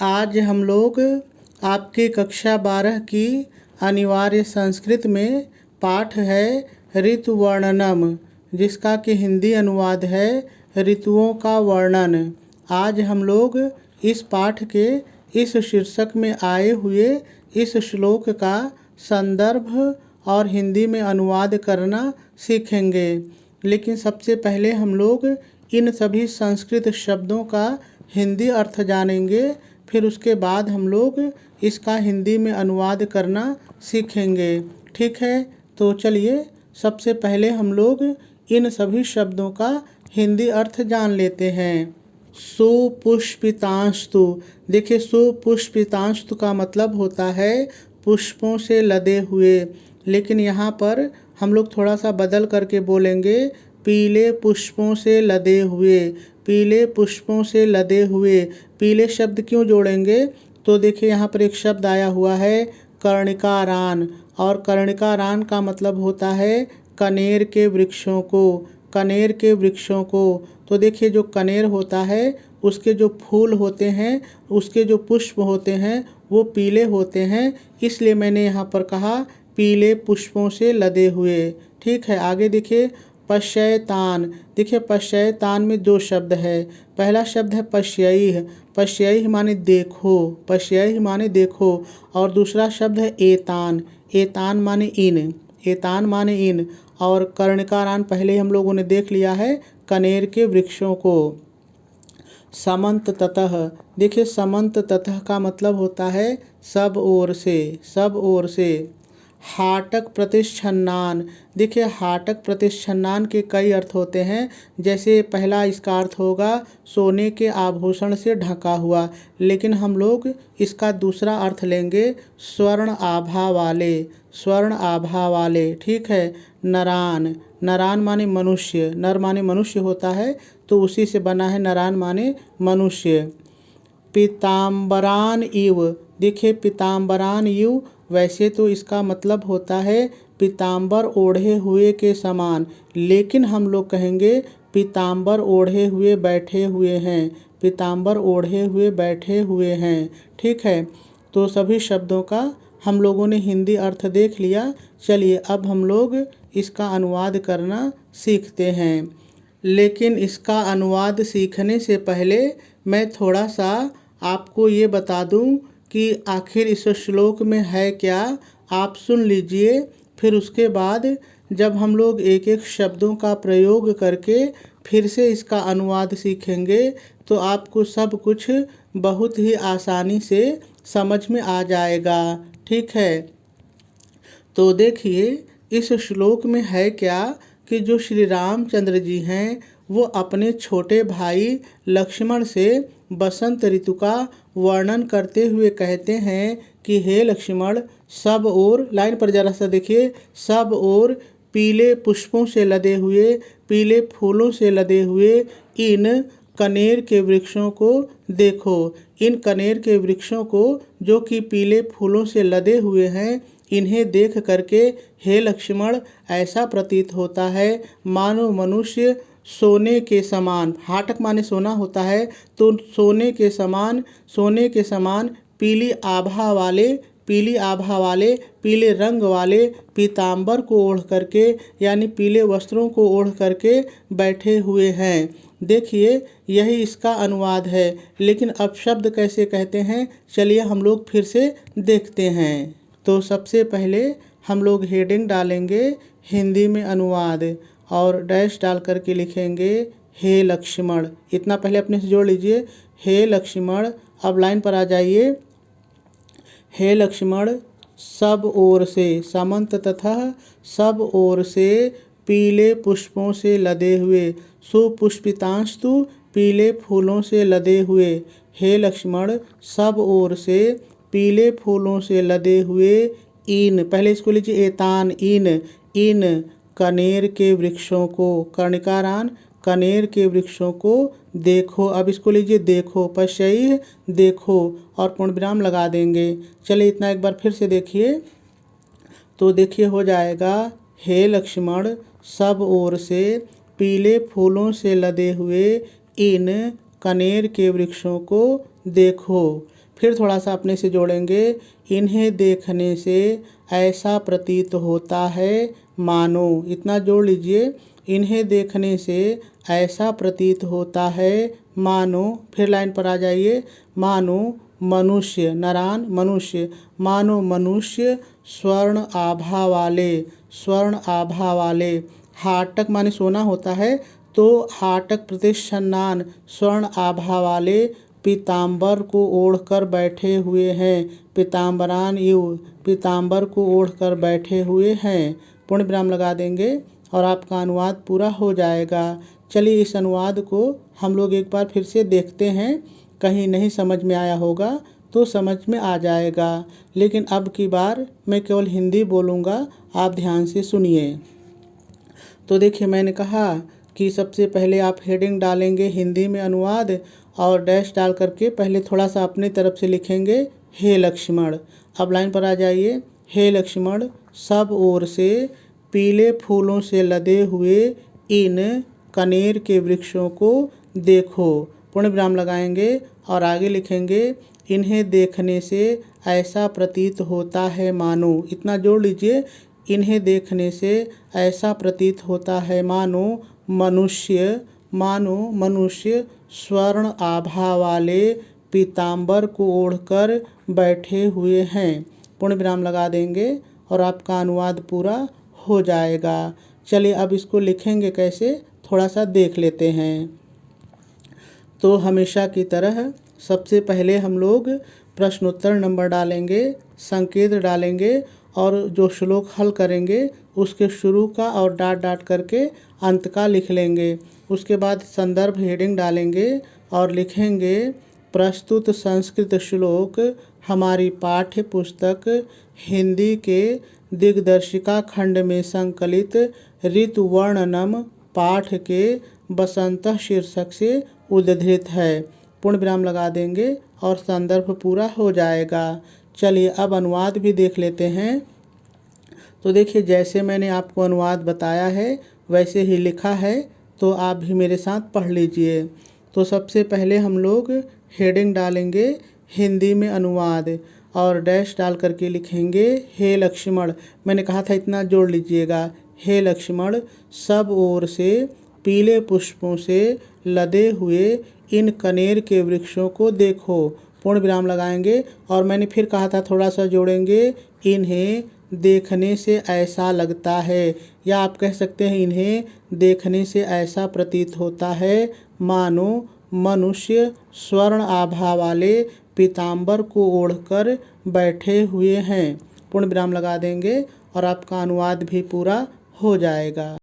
आज हम लोग आपकी कक्षा 12 की अनिवार्य संस्कृत में पाठ है ऋतु वर्णनम, जिसका कि हिंदी अनुवाद है ऋतुओं का वर्णन। आज हम लोग इस पाठ के इस शीर्षक में आए हुए इस श्लोक का संदर्भ और हिंदी में अनुवाद करना सीखेंगे। लेकिन सबसे पहले हम लोग इन सभी संस्कृत शब्दों का हिंदी अर्थ जानेंगे, फिर उसके बाद हम लोग इसका हिंदी में अनुवाद करना सीखेंगे। ठीक है, तो चलिए सबसे पहले हम लोग इन सभी शब्दों का हिंदी अर्थ जान लेते हैं। सुपुष्पितांस्तु। देखिए, सुपुष्पितांस्तु का मतलब होता है पुष्पों से लदे हुए, लेकिन यहाँ पर हम लोग थोड़ा सा बदल करके बोलेंगे पीले पुष्पों से लदे हुए। पीले पुष्पों से लदे हुए, पीले शब्द क्यों जोड़ेंगे? तो देखिए यहाँ पर एक शब्द आया हुआ है कर्णिकारान, और कर्णिकारान का मतलब होता है कनेर के वृक्षों को। कनेर के वृक्षों को, तो देखिए जो कनेर होता है उसके जो फूल होते हैं, उसके जो पुष्प होते हैं वो पीले होते हैं, इसलिए मैंने यहाँ पर कहा पीले पुष्पों से लदे हुए। ठीक है, आगे देखिए पश्यैतान। देखिए पश्यैतान में दो शब्द है। पहला शब्द है पश्यैह। पश्यैह माने देखो, पश्यैह माने देखो, और दूसरा शब्द है एतान। एतान माने इन, एतान माने इन। और कर्णिकारान पहले हम लोगों ने देख लिया है कनेर के वृक्षों को। समंत ततः। देखिए समंत ततः का मतलब होता है सब ओर से, सब ओर से। हाटक प्रतिष्ठन्नान। देखिए हाटक प्रतिष्ठन्नान के कई अर्थ होते हैं। जैसे पहला इसका अर्थ होगा सोने के आभूषण से ढका हुआ, लेकिन हम लोग इसका दूसरा अर्थ लेंगे स्वर्ण आभा वाले, स्वर्ण आभा वाले। ठीक है। नरान। नरान माने मनुष्य, नर माने मनुष्य होता है, तो उसी से बना है नरान माने मनुष्य। पीताम्बरान इव। देखिए पीताम्बरान इव, वैसे तो इसका मतलब होता है पीताम्बर ओढ़े हुए के समान, लेकिन हम लोग कहेंगे पीताम्बर ओढ़े हुए बैठे हुए हैं, पीताम्बर ओढ़े हुए बैठे हुए हैं। ठीक है, तो सभी शब्दों का हम लोगों ने हिंदी अर्थ देख लिया। चलिए अब हम लोग इसका अनुवाद करना सीखते हैं। लेकिन इसका अनुवाद सीखने से पहले मैं थोड़ा सा आपको ये बता दूं कि आखिर इस श्लोक में है क्या। आप सुन लीजिए, फिर उसके बाद जब हम लोग एक एक शब्दों का प्रयोग करके फिर से इसका अनुवाद सीखेंगे तो आपको सब कुछ बहुत ही आसानी से समझ में आ जाएगा। ठीक है, तो देखिए इस श्लोक में है क्या कि जो श्री रामचंद्र जी हैं वो अपने छोटे भाई लक्ष्मण से बसंत ऋतु का वर्णन करते हुए कहते हैं कि हे लक्ष्मण, सब ओर, लाइन पर जरा सा देखिए, सब ओर पीले पुष्पों से लदे हुए, पीले फूलों से लदे हुए इन कनेर के वृक्षों को देखो। इन कनेर के वृक्षों को जो कि पीले फूलों से लदे हुए हैं, इन्हें देख करके हे लक्ष्मण ऐसा प्रतीत होता है मानो मनुष्य सोने के समान, हाटक माने सोना होता है, तो सोने के समान, सोने के समान पीली आभा वाले, पीली आभा वाले, पीले रंग वाले पीताम्बर को ओढ़ करके, यानी पीले वस्त्रों को ओढ़ करके बैठे हुए हैं। देखिए यही इसका अनुवाद है, लेकिन अब शब्द कैसे कहते हैं चलिए हम लोग फिर से देखते हैं। तो सबसे पहले हम लोग हेडिंग डालेंगे हिंदी में अनुवाद और डैश डाल करके लिखेंगे हे लक्ष्मण। इतना पहले अपने से जोड़ लीजिए, हे लक्ष्मण। अब लाइन पर आ जाइए, हे लक्ष्मण सब ओर से, समंत तथा सब ओर से पीले पुष्पों से लदे हुए, सुपुष्पितांस्तु पीले फूलों से लदे हुए, हे लक्ष्मण सब ओर से पीले फूलों से लदे हुए इन, पहले इसको लीजिए एतान, इन कनेर के वृक्षों को, कर्णिकारान कनेर के वृक्षों को देखो। अब इसको लीजिए देखो, पश्यैह देखो, और पूर्ण विराम लगा देंगे। चलिए इतना एक बार फिर से देखिए, तो देखिए हो जाएगा हे लक्ष्मण सब ओर से पीले फूलों से लदे हुए इन कनेर के वृक्षों को देखो। फिर थोड़ा सा अपने से जोड़ेंगे, इन्हें देखने से ऐसा प्रतीत होता है मानो। इतना जोड़ लीजिए, इन्हें देखने से ऐसा प्रतीत होता है मानो। फिर लाइन पर आ जाइए, मानो मनुष्य, नरान मनुष्य, मानो मनुष्य स्वर्ण आभा वाले, स्वर्ण आभा वाले। हाटक माने सोना होता है, तो हाटक प्रतिशन्नान स्वर्ण आभा वाले पीताम्बर को ओढ़कर बैठे हुए हैं। पीताम्बरान युव, पीताम्बर को ओढ़कर बैठे हुए हैं। पूर्ण विराम लगा देंगे और आपका अनुवाद पूरा हो जाएगा। चलिए इस अनुवाद को हम लोग एक बार फिर से देखते हैं। कहीं नहीं समझ में आया होगा तो समझ में आ जाएगा, लेकिन अब की बार मैं केवल हिंदी बोलूँगा, आप ध्यान से सुनिए। तो देखिए, मैंने कहा कि सबसे पहले आप हेडिंग डालेंगे हिंदी में अनुवाद और डैश डाल करके पहले थोड़ा सा अपनी तरफ से लिखेंगे, हे लक्ष्मण। अब लाइन पर आ जाइए, हे लक्ष्मण सब ओर से पीले फूलों से लदे हुए इन कनेर के वृक्षों को देखो। पूर्ण विराम लगाएंगे और आगे लिखेंगे, इन्हें देखने से ऐसा प्रतीत होता है मानो। इतना जोड़ लीजिए, इन्हें देखने से ऐसा प्रतीत होता है मानो मनुष्य, मानो मनुष्य स्वर्ण आभा वाले पीताम्बर को ओढ़कर बैठे हुए हैं। पूर्ण विराम लगा देंगे और आपका अनुवाद पूरा हो जाएगा। चलिए अब इसको लिखेंगे कैसे, थोड़ा सा देख लेते हैं। तो हमेशा की तरह सबसे पहले हम लोग प्रश्नोत्तर नंबर डालेंगे, संकेत डालेंगे और जो श्लोक हल करेंगे उसके शुरू का और डाट डाट करके अंत का लिख लेंगे। उसके बाद संदर्भ हेडिंग डालेंगे और लिखेंगे, प्रस्तुत संस्कृत श्लोक हमारी पाठ्य पुस्तक हिंदी के दिग्दर्शिका खंड में संकलित ऋतुवर्णनम पाठ के बसंत शीर्षक से उद्धृत है। पूर्ण विराम लगा देंगे और संदर्भ पूरा हो जाएगा। चलिए अब अनुवाद भी देख लेते हैं। तो देखिए, जैसे मैंने आपको अनुवाद बताया है वैसे ही लिखा है, तो आप भी मेरे साथ पढ़ लीजिए। तो सबसे पहले हम लोग हेडिंग डालेंगे हिंदी में अनुवाद और डैश डाल करके लिखेंगे, हे लक्ष्मण। मैंने कहा था इतना जोड़ लीजिएगा, हे लक्ष्मण सब ओर से पीले पुष्पों से लदे हुए इन कनेर के वृक्षों को देखो। पूर्ण विराम लगाएंगे और मैंने फिर कहा था थोड़ा सा जोड़ेंगे, इन्हें देखने से ऐसा लगता है, या आप कह सकते हैं इन्हें देखने से ऐसा प्रतीत होता है मानो मनुष्य स्वर्ण आभा वाले पीताम्बर को ओढ़कर बैठे हुए हैं। पूर्ण विराम लगा देंगे और आपका अनुवाद भी पूरा हो जाएगा।